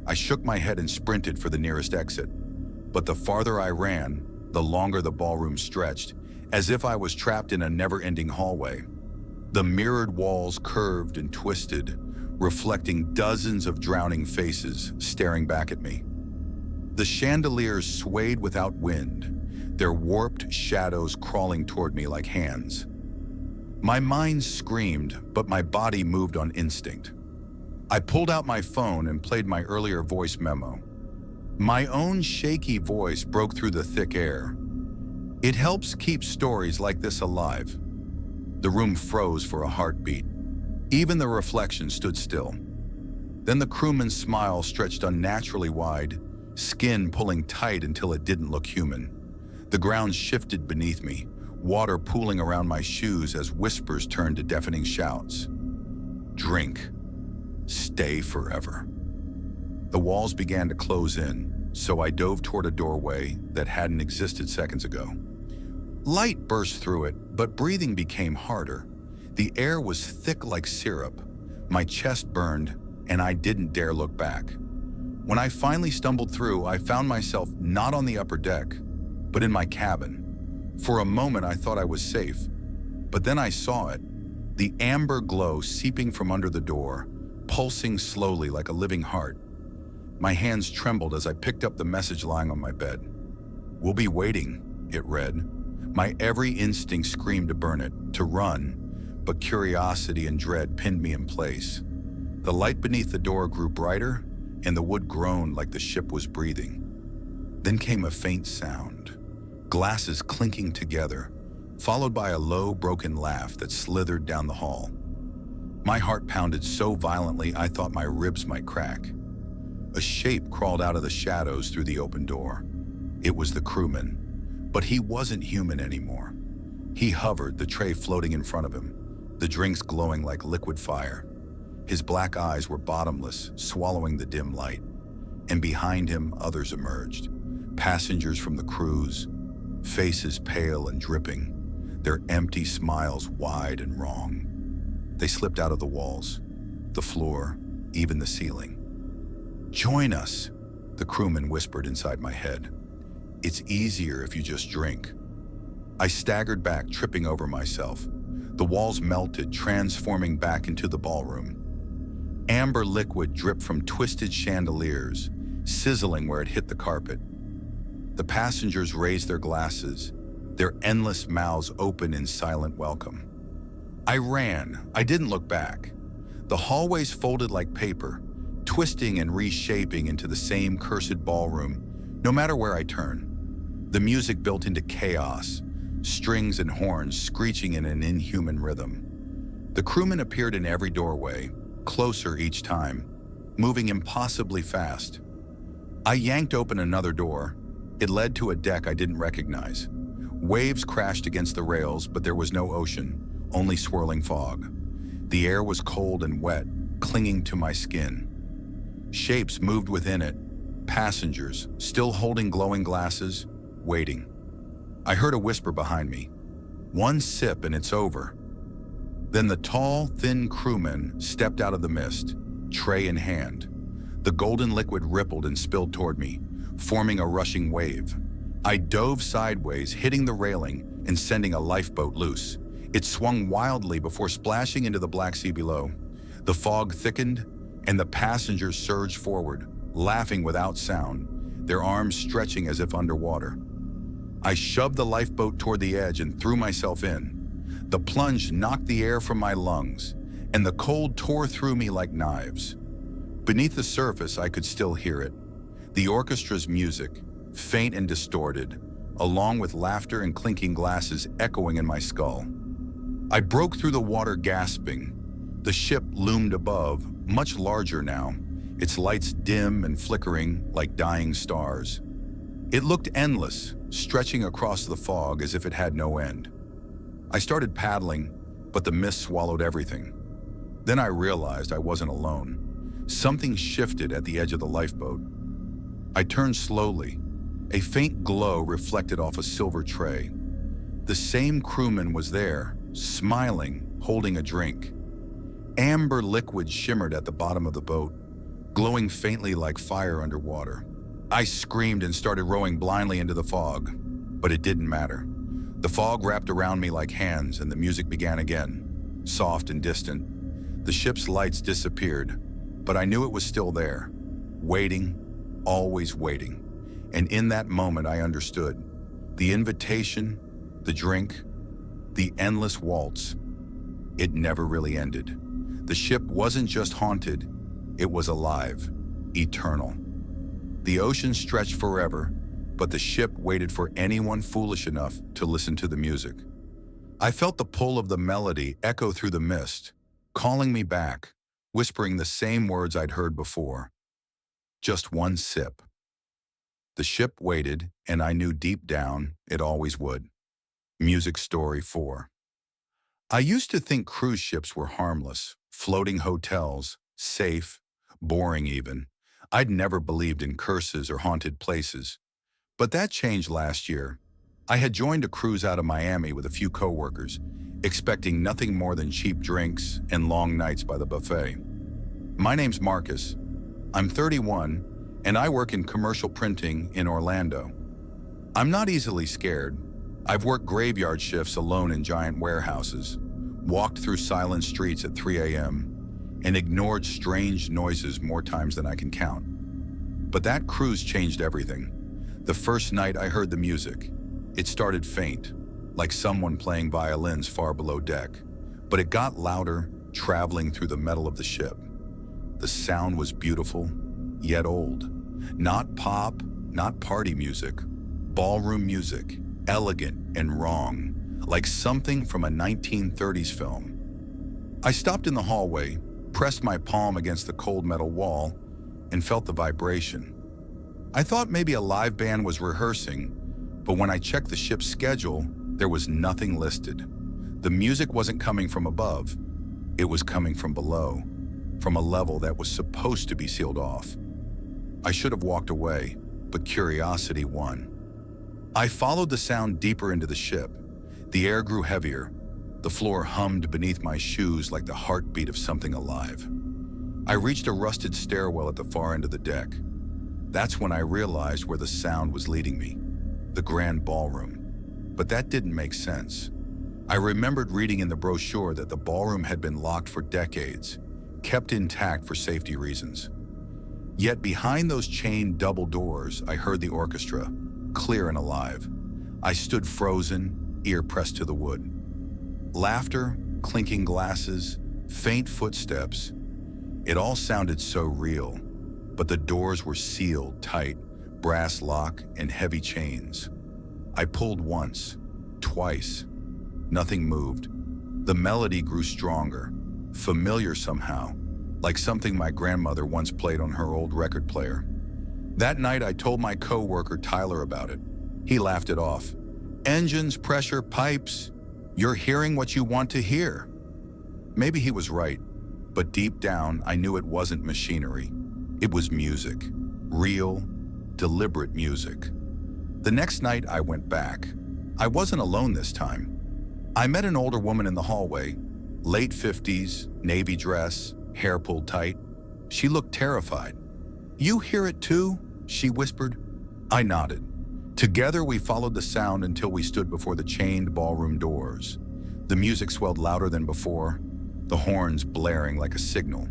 S1: I shook my head and sprinted for the nearest exit. But the farther I ran, the longer the ballroom stretched, as if I was trapped in a never-ending hallway. The mirrored walls curved and twisted, reflecting dozens of drowning faces staring back at me. The chandeliers swayed without wind, their warped shadows crawling toward me like hands. My mind screamed, but my body moved on instinct. I pulled out my phone and played my earlier voice memo. My own shaky voice broke through the thick air. It helps keep stories like this alive. The room froze for a heartbeat. Even the reflection stood still. Then the crewman's smile stretched unnaturally wide, skin pulling tight until it didn't look human. The ground shifted beneath me, water pooling around my shoes as whispers turned to deafening shouts. Drink. Stay forever. The walls began to close in, so I dove toward a doorway that hadn't existed seconds ago. Light burst through it, but breathing became harder. The air was thick like syrup. My chest burned, and I didn't dare look back. When I finally stumbled through, I found myself not on the upper deck, but in my cabin. For a moment, I thought I was safe, but then I saw it, the amber glow seeping from under the door, pulsing slowly like a living heart. My hands trembled as I picked up the message lying on my bed. "We'll be waiting," it read. My every instinct screamed to burn it, to run, but curiosity and dread pinned me in place. The light beneath the door grew brighter, and the wood groaned like the ship was breathing. Then came a faint sound, glasses clinking together, followed by a low, broken laugh that slithered down the hall. My heart pounded so violently I thought my ribs might crack. A shape crawled out of the shadows through the open door. It was the crewman, but he wasn't human anymore. He hovered, the tray floating in front of him, the drinks glowing like liquid fire. His black eyes were bottomless, swallowing the dim light. And behind him, others emerged. Passengers from the cruise, faces pale and dripping, their empty smiles wide and wrong. They slipped out of the walls, the floor, even the ceiling. "Join us," the crewman whispered inside my head. "It's easier if you just drink." I staggered back, tripping over myself. The walls melted, transforming back into the ballroom. Amber liquid dripped from twisted chandeliers, sizzling where it hit the carpet. The passengers raised their glasses, their endless mouths open in silent welcome. I ran. I didn't look back. The hallways folded like paper, twisting and reshaping into the same cursed ballroom, no matter where I turned. The music built into chaos, strings and horns screeching in an inhuman rhythm. The crewmen appeared in every doorway, closer each time, moving impossibly fast. I yanked open another door. It led to a deck I didn't recognize. Waves crashed against the rails, but there was no ocean, only swirling fog. The air was cold and wet, clinging to my skin. Shapes moved within it, passengers, still holding glowing glasses, waiting. I heard a whisper behind me. "One sip and it's over." Then the tall, thin crewman stepped out of the mist, tray in hand. The golden liquid rippled and spilled toward me, forming a rushing wave. I dove sideways, hitting the railing and sending a lifeboat loose. It swung wildly before splashing into the Black Sea below. The fog thickened, and the passengers surged forward, laughing without sound, their arms stretching as if underwater. I shoved the lifeboat toward the edge and threw myself in. The plunge knocked the air from my lungs, and the cold tore through me like knives. Beneath the surface, I could still hear it. The orchestra's music, faint and distorted, along with laughter and clinking glasses echoing in my skull. I broke through the water gasping. The ship loomed above, much larger now, its lights dim and flickering like dying stars. It looked endless, stretching across the fog as if it had no end. I started paddling, but the mist swallowed everything. Then I realized I wasn't alone. Something shifted at the edge of the lifeboat. I turned slowly. A faint glow reflected off a silver tray. The same crewman was there, smiling, holding a drink. Amber liquid shimmered at the bottom of the boat, glowing faintly like fire underwater. I screamed and started rowing blindly into the fog, but it didn't matter. The fog wrapped around me like hands, and the music began again, soft and distant. The ship's lights disappeared, but I knew it was still there, waiting, always waiting. And in that moment I understood. The invitation, the drink, the endless waltz, it never really ended. The ship wasn't just haunted, it was alive, eternal. The ocean stretched forever, but the ship waited for anyone foolish enough to listen to the music. I felt the pull of the melody echo through the mist, calling me back, whispering the same words I'd heard before. Just one sip. The ship waited, and I knew deep down it always would. Music Story 4. I used to think cruise ships were harmless, floating hotels, safe, boring even. I'd never believed in curses or haunted places. But that changed last year. I had joined a cruise out of Miami with a few coworkers, expecting nothing more than cheap drinks and long nights by the buffet. My name's Marcus. I'm 31, and I work in commercial printing in Orlando. I'm not easily scared. I've worked graveyard shifts alone in giant warehouses, walked through silent streets at 3 a.m., and ignored strange noises more times than I can count. But that cruise changed everything. The first night I heard the music, it started faint, like someone playing violins far below deck, but it got louder, traveling through the metal of the ship. The sound was beautiful, yet old. Not pop, not party music, ballroom music, elegant and wrong, like something from a 1930s film. I stopped in the hallway, pressed my palm against the cold metal wall, and felt the vibration. I thought maybe a live band was rehearsing, but when I checked the ship's schedule, there was nothing listed. The music wasn't coming from above. It was coming from below, from a level that was supposed to be sealed off. I should have walked away, but curiosity won. I followed the sound deeper into the ship. The air grew heavier. The floor hummed beneath my shoes like the heartbeat of something alive. I reached a rusted stairwell at the far end of the deck. That's when I realized where the sound was leading me, the grand ballroom. But that didn't make sense. I remembered reading in the brochure that the ballroom had been locked for decades, kept intact for safety reasons. Yet behind those chained double doors, I heard the orchestra, clear and alive. I stood frozen, ear pressed to the wood. Laughter, clinking glasses, faint footsteps. It all sounded so real, but the doors were sealed tight, brass lock and heavy chains. I pulled once, twice. Nothing moved. The melody grew stronger, familiar somehow, like something my grandmother once played on her old record player. That night I told my coworker Tyler about it. He laughed it off. Engines, pressure, pipes. You're hearing what you want to hear. Maybe he was right, but deep down I knew it wasn't machinery. It was music. Real, deliberate music. The next night I went back. I wasn't alone this time. I met an older woman in the hallway, late 50s, navy dress, hair pulled tight. She looked terrified. "You hear it too?" she whispered. I nodded. Together we followed the sound until we stood before the chained ballroom doors. The music swelled louder than before, the horns blaring like a signal.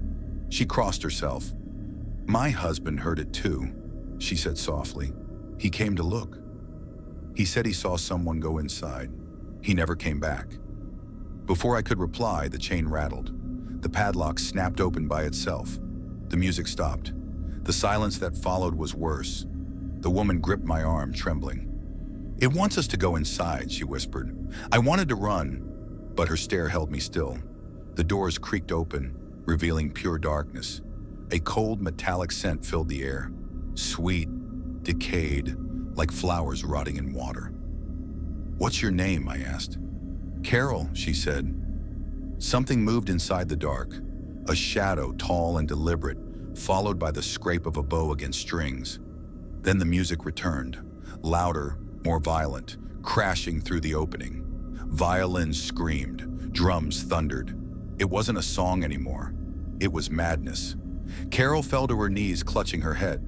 S1: She crossed herself. "My husband heard it too," she said softly. "He came to look. He said he saw someone go inside. He never came back." Before I could reply, the chain rattled. The padlock snapped open by itself. The music stopped. The silence that followed was worse. The woman gripped my arm, trembling. "It wants us to go inside," she whispered. I wanted to run, but her stare held me still. The doors creaked open, revealing pure darkness. A cold metallic scent filled the air. Sweet, decayed, like flowers rotting in water. "What's your name?" I asked. "Carol," she said. Something moved inside the dark. A shadow, tall and deliberate, followed by the scrape of a bow against strings. Then the music returned, louder, more violent, crashing through the opening. Violins screamed, drums thundered. It wasn't a song anymore. It was madness. Carol fell to her knees, clutching her head.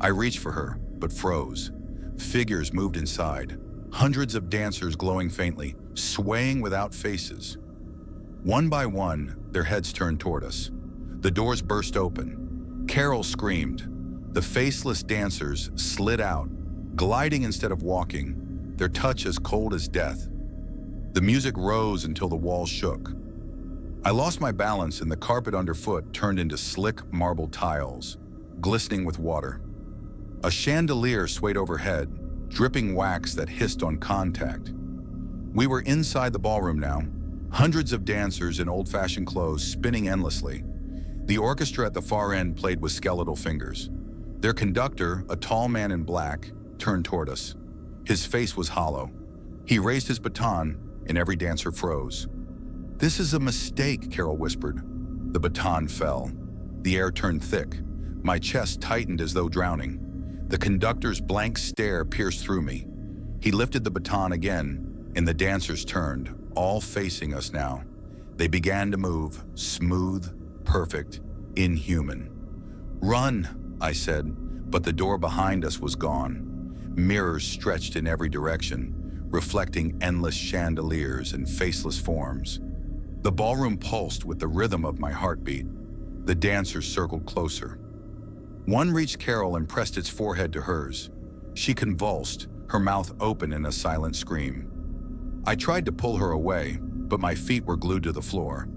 S1: I reached for her, but froze. Figures moved inside, hundreds of dancers glowing faintly, swaying without faces. One by one, their heads turned toward us. The doors burst open. Carol screamed. The faceless dancers slid out, gliding instead of walking, their touch as cold as death. The music rose until the walls shook. I lost my balance and the carpet underfoot turned into slick marble tiles, glistening with water. A chandelier swayed overhead, dripping wax that hissed on contact. We were inside the ballroom now, hundreds of dancers in old-fashioned clothes spinning endlessly. The orchestra at the far end played with skeletal fingers. Their conductor, a tall man in black, turned toward us. His face was hollow. He raised his baton, and every dancer froze. "This is a mistake," Carol whispered. The baton fell. The air turned thick. My chest tightened as though drowning. The conductor's blank stare pierced through me. He lifted the baton again, and the dancers turned, all facing us now. They began to move, smooth, perfect, inhuman. "Run," I said, but the door behind us was gone. Mirrors stretched in every direction, reflecting endless chandeliers and faceless forms. The ballroom pulsed with the rhythm of my heartbeat. The dancers circled closer. One reached Carol and pressed its forehead to hers. She convulsed, her mouth open in a silent scream. I tried to pull her away, but my feet were glued to the floor.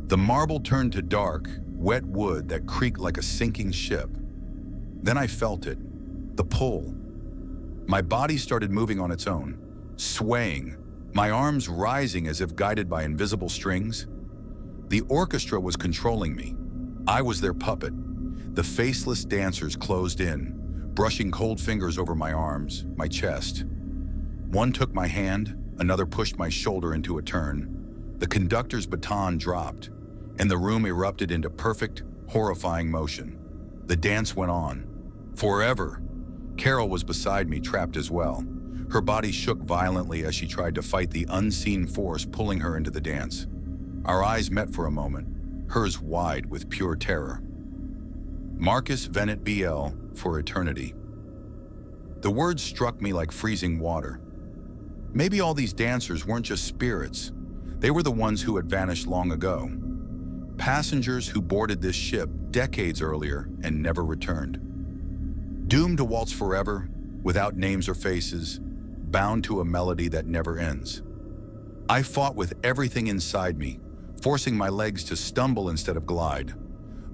S1: The marble turned to dark, wet wood that creaked like a sinking ship. Then I felt it, the pull. My body started moving on its own, swaying, my arms rising as if guided by invisible strings. The orchestra was controlling me. I was their puppet. The faceless dancers closed in, brushing cold fingers over my arms, my chest. One took my hand, another pushed my shoulder into a turn. The conductor's baton dropped, and the room erupted into perfect, horrifying motion. The dance went on. Forever. Carol was beside me, trapped as well. Her body shook violently as she tried to fight the unseen force pulling her into the dance. Our eyes met for a moment, hers wide with pure terror. Marcus Venet BL for eternity. The words struck me like freezing water. Maybe all these dancers weren't just spirits. They were the ones who had vanished long ago. Passengers who boarded this ship decades earlier and never returned. Doomed to waltz forever, without names or faces, bound to a melody that never ends. I fought with everything inside me, forcing my legs to stumble instead of glide.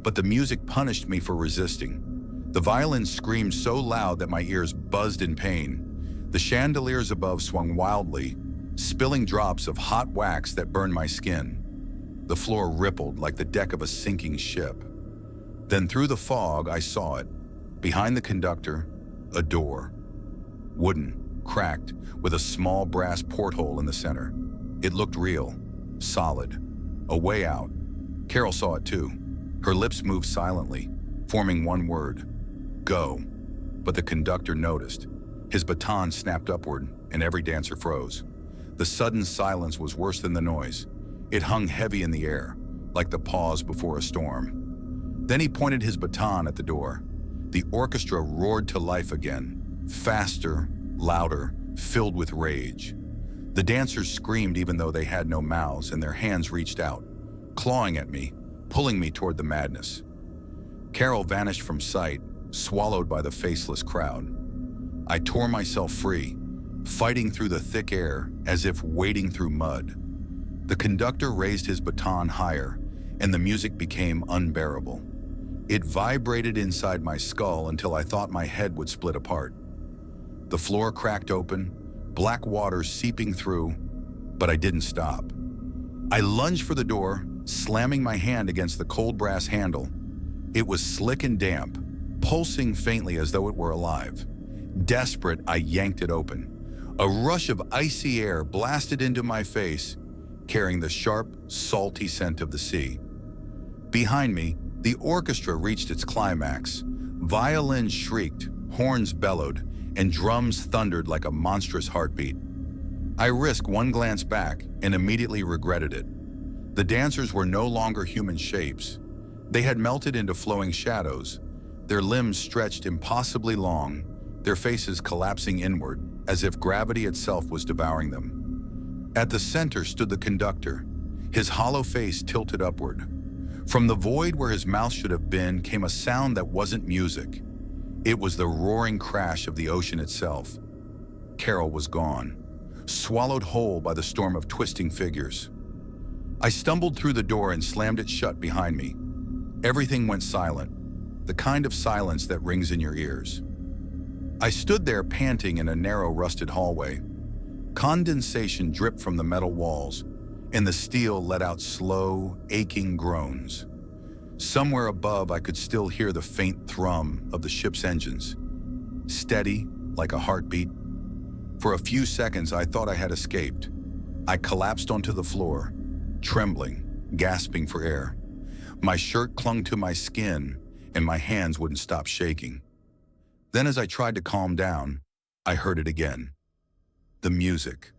S1: But the music punished me for resisting. The violin screamed so loud that my ears buzzed in pain. The chandeliers above swung wildly, spilling drops of hot wax that burned my skin. The floor rippled like the deck of a sinking ship. Then through the fog, I saw it. Behind the conductor, a door. Wooden, cracked, with a small brass porthole in the center. It looked real, solid, a way out. Carol saw it too. Her lips moved silently, forming one word, go. But the conductor noticed. His baton snapped upward, and every dancer froze. The sudden silence was worse than the noise. It hung heavy in the air, like the pause before a storm. Then he pointed his baton at the door. The orchestra roared to life again, faster, louder, filled with rage. The dancers screamed even though they had no mouths, and their hands reached out, clawing at me, pulling me toward the madness. Carol vanished from sight, swallowed by the faceless crowd. I tore myself free, fighting through the thick air as if wading through mud. The conductor raised his baton higher, and the music became unbearable. It vibrated inside my skull until I thought my head would split apart. The floor cracked open, black water seeping through, but I didn't stop. I lunged for the door, slamming my hand against the cold brass handle. It was slick and damp, pulsing faintly as though it were alive. Desperate, I yanked it open. A rush of icy air blasted into my face, carrying the sharp, salty scent of the sea. Behind me, the orchestra reached its climax. Violins shrieked, horns bellowed, and drums thundered like a monstrous heartbeat. I risked one glance back and immediately regretted it. The dancers were no longer human shapes. They had melted into flowing shadows, their limbs stretched impossibly long, their faces collapsing inward as if gravity itself was devouring them. At the center stood the conductor. His hollow face tilted upward. From the void where his mouth should have been came a sound that wasn't music. It was the roaring crash of the ocean itself. Carol was gone, swallowed whole by the storm of twisting figures. I stumbled through the door and slammed it shut behind me. Everything went silent, the kind of silence that rings in your ears. I stood there panting in a narrow, rusted hallway. Condensation dripped from the metal walls, and the steel let out slow, aching groans. Somewhere above, I could still hear the faint thrum of the ship's engines, steady like a heartbeat. For a few seconds, I thought I had escaped. I collapsed onto the floor, trembling, gasping for air. My shirt clung to my skin, and my hands wouldn't stop shaking. Then as I tried to calm down, I heard it again. The music.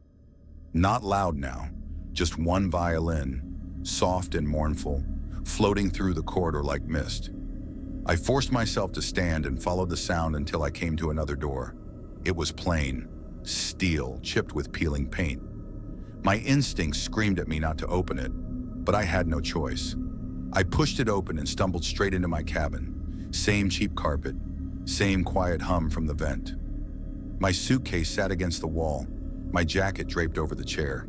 S1: Not loud now, just one violin, soft and mournful, floating through the corridor like mist. I forced myself to stand and followed the sound until I came to another door. It was plain, steel, chipped with peeling paint. My instincts screamed at me not to open it, but I had no choice. I pushed it open and stumbled straight into my cabin. Same cheap carpet, same quiet hum from the vent. My suitcase sat against the wall, my jacket draped over the chair.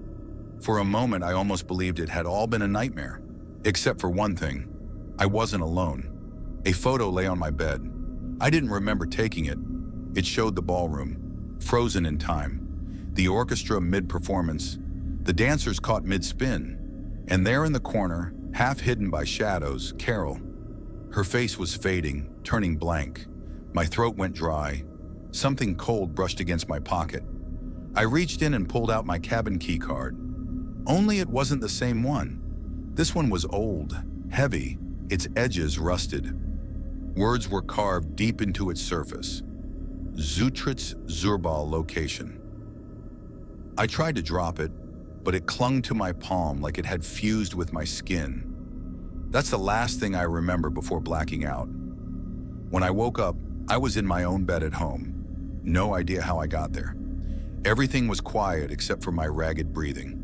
S1: For a moment, I almost believed it had all been a nightmare. Except for one thing, I wasn't alone. A photo lay on my bed. I didn't remember taking it. It showed the ballroom, frozen in time. The orchestra mid-performance, the dancers caught mid-spin, and there in the corner, half hidden by shadows, Carol. Her face was fading, turning blank. My throat went dry. Something cold brushed against my pocket. I reached in and pulled out my cabin key card. Only it wasn't the same one. This one was old, heavy, its edges rusted. Words were carved deep into its surface. Zutritz Zurbal location. I tried to drop it, but it clung to my palm like it had fused with my skin. That's the last thing I remember before blacking out. When I woke up, I was in my own bed at home. No idea how I got there. Everything was quiet except for my ragged breathing.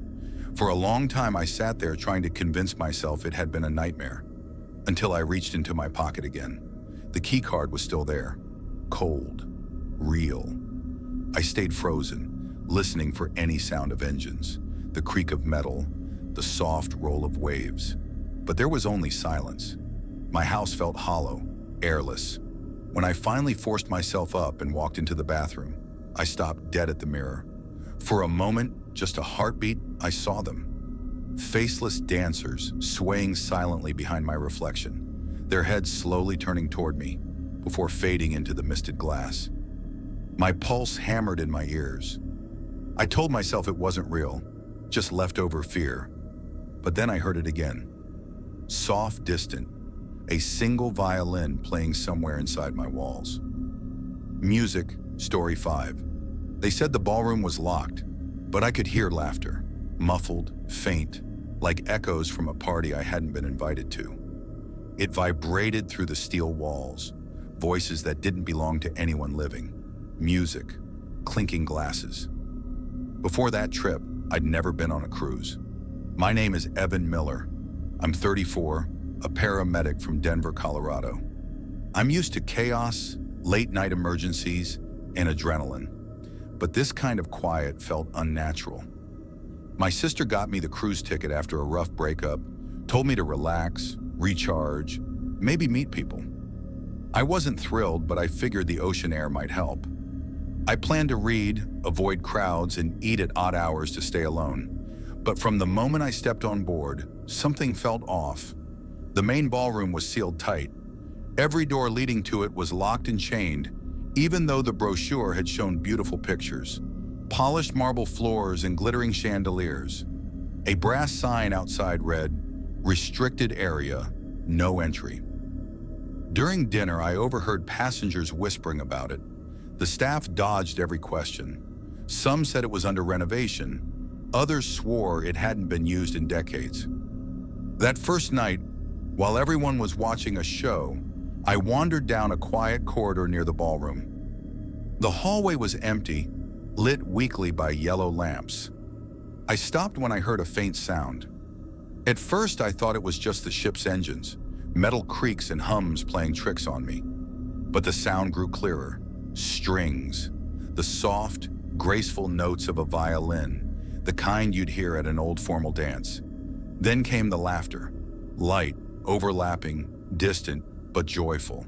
S1: For a long time, I sat there trying to convince myself it had been a nightmare, until I reached into my pocket again. The key card was still there, cold, real. I stayed frozen, listening for any sound of engines, the creak of metal, the soft roll of waves. But there was only silence. My house felt hollow, airless. When I finally forced myself up and walked into the bathroom, I stopped dead at the mirror. For a moment, just a heartbeat, I saw them. Faceless dancers swaying silently behind my reflection, their heads slowly turning toward me before fading into the misted glass. My pulse hammered in my ears. I told myself it wasn't real, just leftover fear. But then I heard it again. Soft, distant, a single violin playing somewhere inside my walls. Music, story 5. They said the ballroom was locked, but I could hear laughter, muffled, faint, like echoes from a party I hadn't been invited to. It vibrated through the steel walls, voices that didn't belong to anyone living, music, clinking glasses. Before that trip, I'd never been on a cruise. My name is Evan Miller. I'm 34, a paramedic from Denver, Colorado. I'm used to chaos, late-night emergencies, and adrenaline. But this kind of quiet felt unnatural. My sister got me the cruise ticket after a rough breakup, told me to relax, recharge, maybe meet people. I wasn't thrilled, but I figured the ocean air might help. I planned to read, avoid crowds, and eat at odd hours to stay alone. But from the moment I stepped on board, something felt off. The main ballroom was sealed tight. Every door leading to it was locked and chained, even though the brochure had shown beautiful pictures, polished marble floors and glittering chandeliers. A brass sign outside read, "Restricted area, no entry." During dinner, I overheard passengers whispering about it. The staff dodged every question. Some said it was under renovation. Others swore it hadn't been used in decades. That first night, while everyone was watching a show, I wandered down a quiet corridor near the ballroom. The hallway was empty, lit weakly by yellow lamps. I stopped when I heard a faint sound. At first, I thought it was just the ship's engines, metal creaks and hums playing tricks on me. But the sound grew clearer. Strings. The soft, graceful notes of a violin, the kind you'd hear at an old formal dance. Then came the laughter. Light, overlapping, distant, but joyful.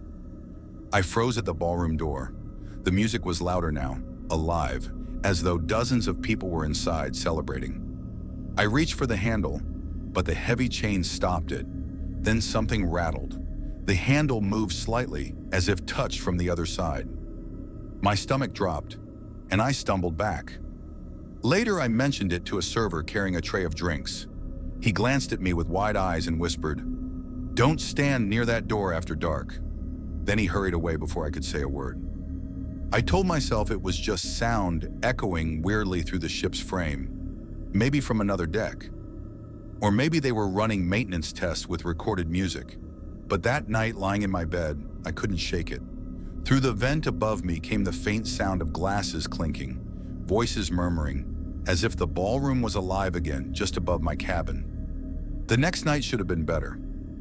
S1: I froze at the ballroom door. The music was louder now, alive, as though dozens of people were inside celebrating. I reached for the handle, but the heavy chain stopped it. Then something rattled. The handle moved slightly, as if touched from the other side. My stomach dropped, and I stumbled back. Later, I mentioned it to a server carrying a tray of drinks. He glanced at me with wide eyes and whispered, "Don't stand near that door after dark." Then he hurried away before I could say a word. I told myself it was just sound echoing weirdly through the ship's frame, maybe from another deck. Or maybe they were running maintenance tests with recorded music. But that night, lying in my bed, I couldn't shake it. Through the vent above me came the faint sound of glasses clinking, voices murmuring, as if the ballroom was alive again just above my cabin. The next night should have been better.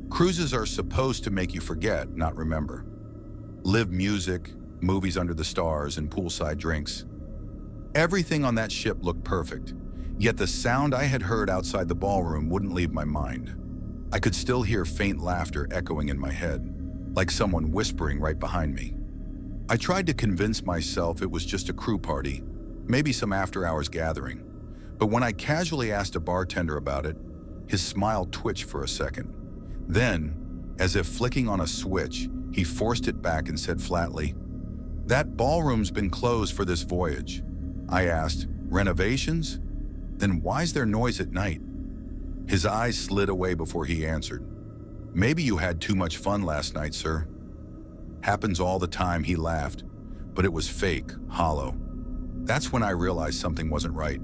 S1: Cruises are supposed to make you forget, not remember. Live music, movies under the stars, and poolside drinks. Everything on that ship looked perfect, yet the sound I had heard outside the ballroom wouldn't leave my mind. I could still hear faint laughter echoing in my head, like someone whispering right behind me. I tried to convince myself it was just a crew party, maybe some after-hours gathering. But when I casually asked a bartender about it, his smile twitched for a second. Then, as if flicking on a switch, he forced it back and said flatly, "That ballroom's been closed for this voyage." I asked, "Renovations? Then why's there noise at night?" His eyes slid away before he answered, "Maybe you had too much fun last night, sir." "Happens all the time," he laughed, but it was fake, hollow. That's when I realized something wasn't right.